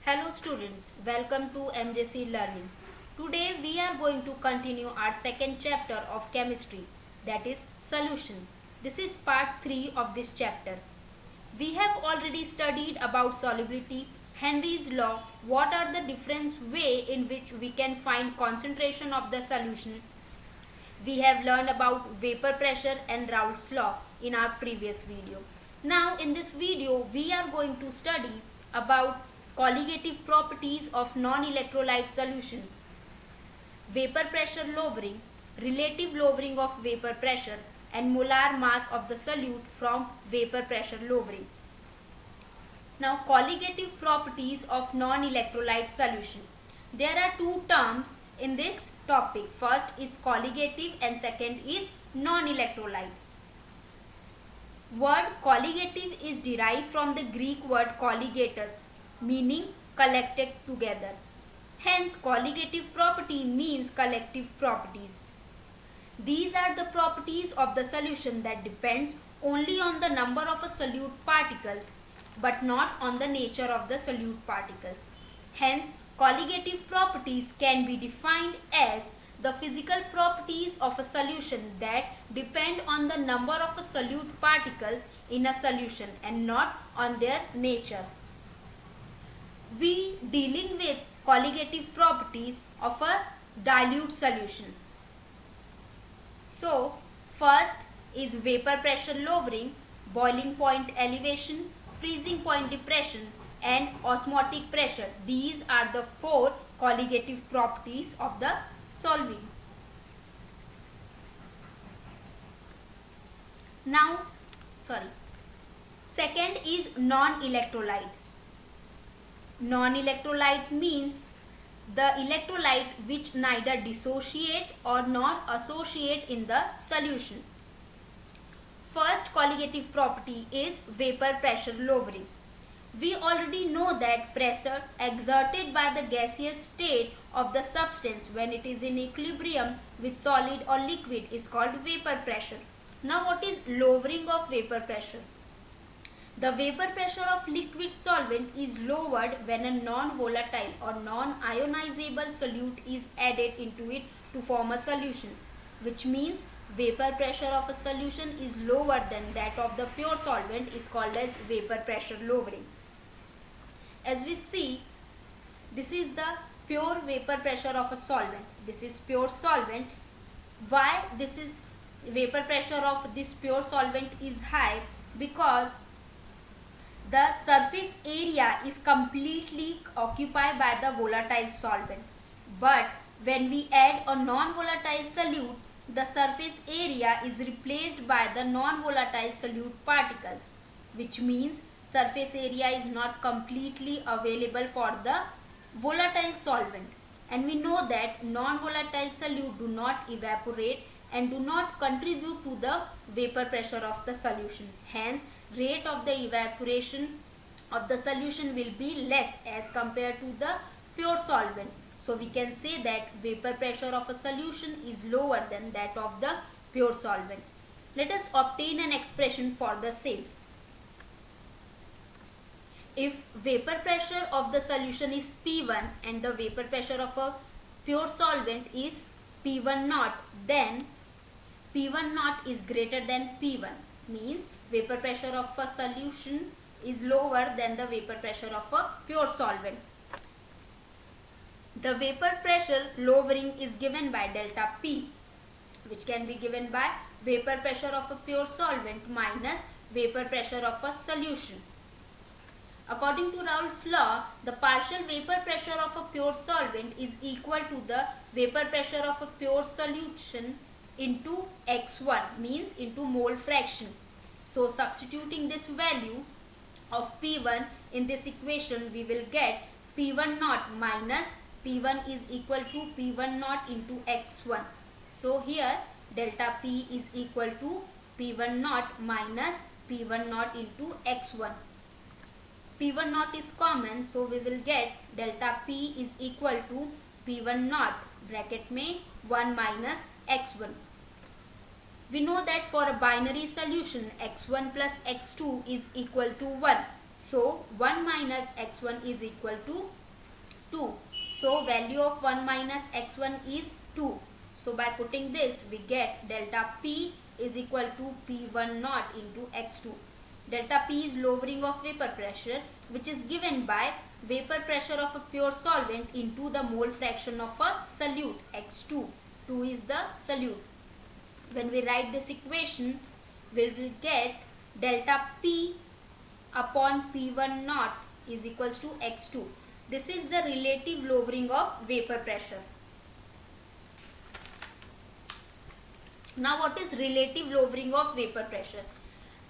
Hello students, welcome to MJC Learning. Today we are going to continue our second chapter of chemistry, that is solution. This is part 3 of this chapter. We have already studied about solubility, Henry's law, what are the different way in which we can find concentration of the solution. We have learned about vapor pressure and Raoult's law in our previous video. Now in this video we are going to study about colligative properties of non-electrolyte solution, vapor pressure lowering, relative lowering of vapor pressure and molar mass of the solute from vapor pressure lowering. Now colligative properties of non-electrolyte solution. There are two terms in this topic. First is colligative and second is non-electrolyte. Word colligative is derived from the Greek word colligatus, meaning collected together. Hence colligative property means collective properties. These are the properties of the solution that depends only on the number of a solute particles but not on the nature of the solute particles. Hence colligative properties can be defined as the physical properties of a solution that depend on the number of a solute particles in a solution and not on their nature. We dealing with colligative properties of a dilute solution. So first is vapor pressure lowering, boiling point elevation, freezing point depression and osmotic pressure. These are the four colligative properties of the solvent. Second is non-electrolyte. Non-electrolyte means the electrolyte which neither dissociate or nor associate in the solution. First colligative property is vapor pressure lowering. We already know that pressure exerted by the gaseous state of the substance when it is in equilibrium with solid or liquid is called vapor pressure. Now what is lowering of vapor pressure? The vapor pressure of liquid solvent is lowered when a non-volatile or non-ionizable solute is added into it to form a solution, which means vapor pressure of a solution is lower than that of the pure solvent is called as vapor pressure lowering. As we see, this is the pure vapor pressure of a solvent. This is pure solvent. Why this is vapor pressure of this pure solvent is high? Because the surface area is completely occupied by the volatile solvent. But when we add a non-volatile solute, the surface area is replaced by the non-volatile solute particles, which means surface area is not completely available for the volatile solvent. And we know that non-volatile solute do not evaporate and do not contribute to the vapor pressure of the solution. Hence, rate of the evaporation of the solution will be less as compared to the pure solvent. So we can say that vapor pressure of a solution is lower than that of the pure solvent. Let us obtain an expression for the same. If vapor pressure of the solution is P1 and the vapor pressure of a pure solvent is P1 naught, then P1 naught is greater than P1, means vapor pressure of a solution is lower than the vapor pressure of a pure solvent. The vapor pressure lowering is given by delta P, which can be given by vapor pressure of a pure solvent minus vapor pressure of a solution. According to Raoult's law, the partial vapor pressure of a pure solvent is equal to the vapor pressure of a pure solution into x1, means into mole fraction. So substituting this value of P1 in this equation, we will get P1 naught minus P1 is equal to P1 naught into x1. So here delta P is equal to P1 naught minus P1 naught into x1. P1 naught is common, so we will get delta P is equal to P1 naught bracket में 1 minus x1. We know that for a binary solution x1 plus x2 is equal to 1. So 1 minus x1 is equal to 2. So value of 1 minus x1 is 2. So by putting this, we get delta P is equal to P1 naught into x2. Delta P is lowering of vapor pressure, which is given by vapor pressure of a pure solvent into the mole fraction of a solute, x2. 2 is the solute. When we write this equation, we will get delta P upon P1 naught is equals to x2. This is the relative lowering of vapor pressure. Now what is relative lowering of vapor pressure?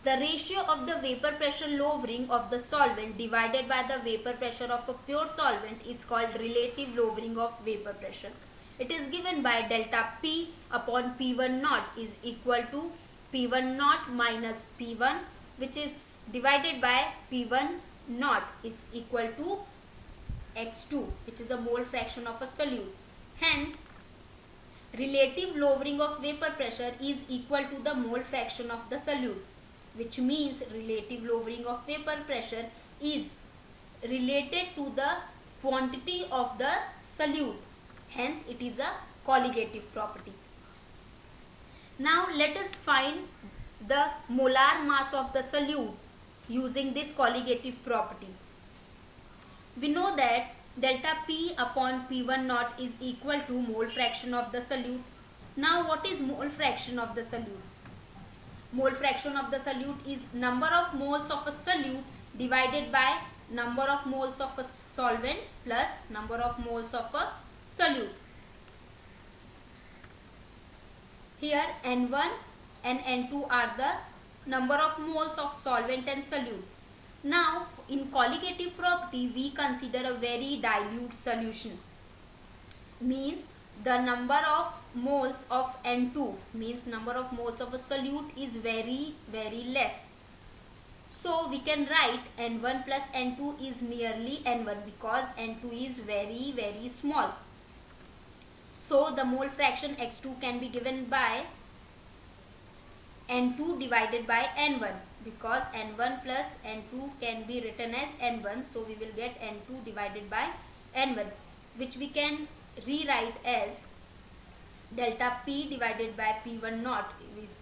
The ratio of the vapor pressure lowering of the solvent divided by the vapor pressure of a pure solvent is called relative lowering of vapor pressure. It is given by delta P upon P1 naught is equal to P1 naught minus P1, which is divided by P1 naught is equal to x2, which is the mole fraction of a solute. Hence, relative lowering of vapor pressure is equal to the mole fraction of the solute, which means relative lowering of vapor pressure is related to the quantity of the solute. Hence, it is a colligative property. Now, let us find the molar mass of the solute using this colligative property. We know that delta P upon P1 naught is equal to mole fraction of the solute. Now, what is mole fraction of the solute? Mole fraction of the solute is number of moles of a solute divided by number of moles of a solvent plus number of moles of a solute. Here N1 and N2 are the number of moles of solvent and solute. Now in colligative property we consider a very dilute solution. Means the number of moles of N2 means number of moles of a solute is very less. So we can write N1 plus N2 is merely N1 because N2 is very small. So the mole fraction x2 can be given by N2 divided by N1 because N1 plus N2 can be written as N1. So we will get N2 divided by N1, which we can rewrite as delta P divided by P1 naught is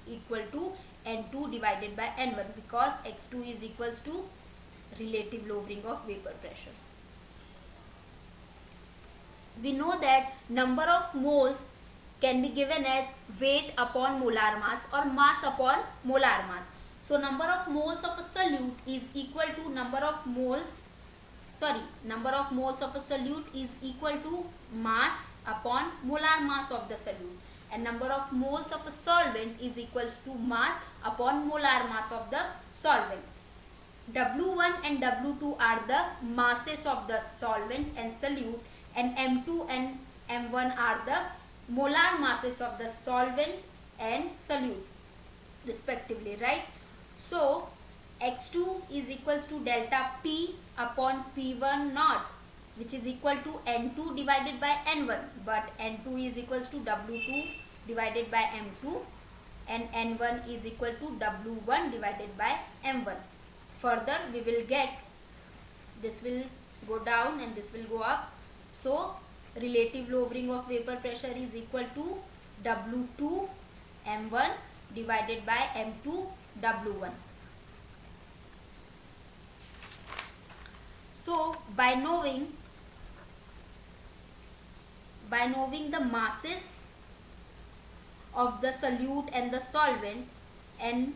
equal to N2 divided by N1 because x2 is equals to relative lowering of vapor pressure. We know that number of moles can be given as weight upon molar mass or mass upon molar mass. So number of moles of a solute is equal to number of moles of a solute is equal to mass upon molar mass of the solute, and number of moles of a solvent is equals to mass upon molar mass of the solvent. W1 and W2 are the masses of the solvent and solute, and M2 and M1 are the molar masses of the solvent and solute respectively, right? So x2 is equals to delta P upon P1 naught, which is equal to N2 divided by N1, but N2 is equals to W2 divided by M2 and N1 is equal to W1 divided by M1. Further we will get this will go down and this will go up. So relative lowering of vapor pressure is equal to W2 M1 divided by M2 W1. So by knowing the masses of the solute and the solvent and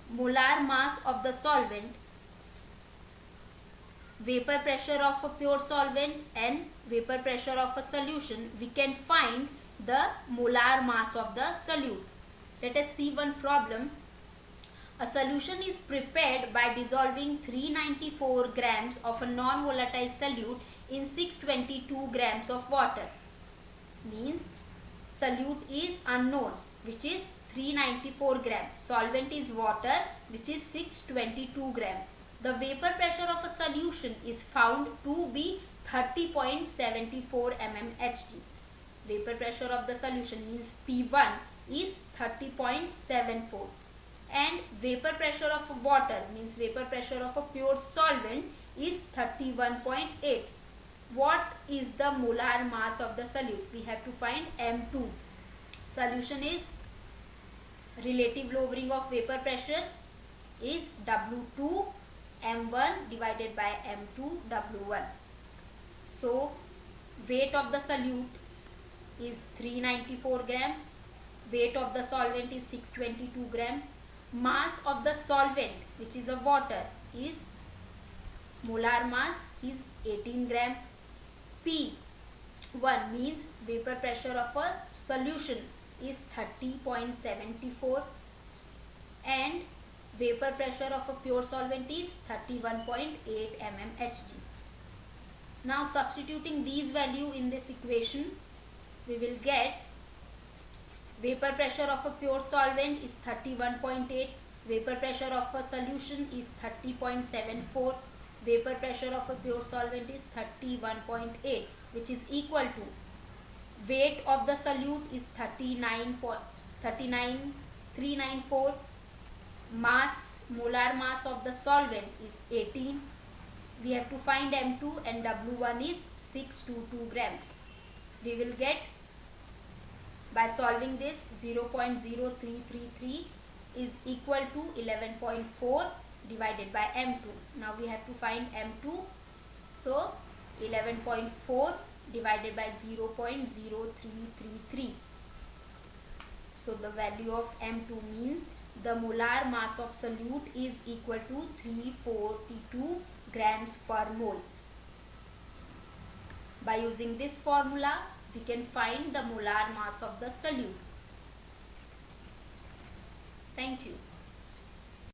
molar mass of the solvent, vapor pressure of a pure solvent and vapor pressure of a solution, we can find the molar mass of the solute. Let us see one problem. A solution is prepared by dissolving 394 grams of a non-volatile solute in 622 grams of water. Means solute is unknown, which is 394 grams. Solvent is water, which is 622 grams. The vapor pressure of a solution is found to be 30.74 mmHg. Vapor pressure of the solution means P1 is 30.74. and vapor pressure of water, means vapor pressure of a pure solvent, is 31.8. What is the molar mass of the solute? We have to find M2. Solution is relative lowering of vapor pressure is W2 M1 divided by M2 W1. So weight of the solute is 394 gram. Weight of the solvent is 622 gram. Mass of the solvent, which is a water, is molar mass is 18 gram. P1 means vapor pressure of a solution is 30.74 and vapor pressure of a pure solvent is 31.8 mmHg. Now substituting these value in this equation, we will get vapor pressure of a pure solvent is 31.8, vapor pressure of a solution is 30.74, vapor pressure of a pure solvent is 31.8, which is equal to weight of the solute is 394, molar mass of the solvent is 18. We have to find M2 and W1 is 622 grams. We will get, by solving this, 0.0333 is equal to 11.4 divided by M2. Now we have to find M2. So 11.4 divided by 0.0333. So the value of M2 means the molar mass of solute is equal to 342 grams per mole. By using this formula, we can find the molar mass of the solute. Thank you.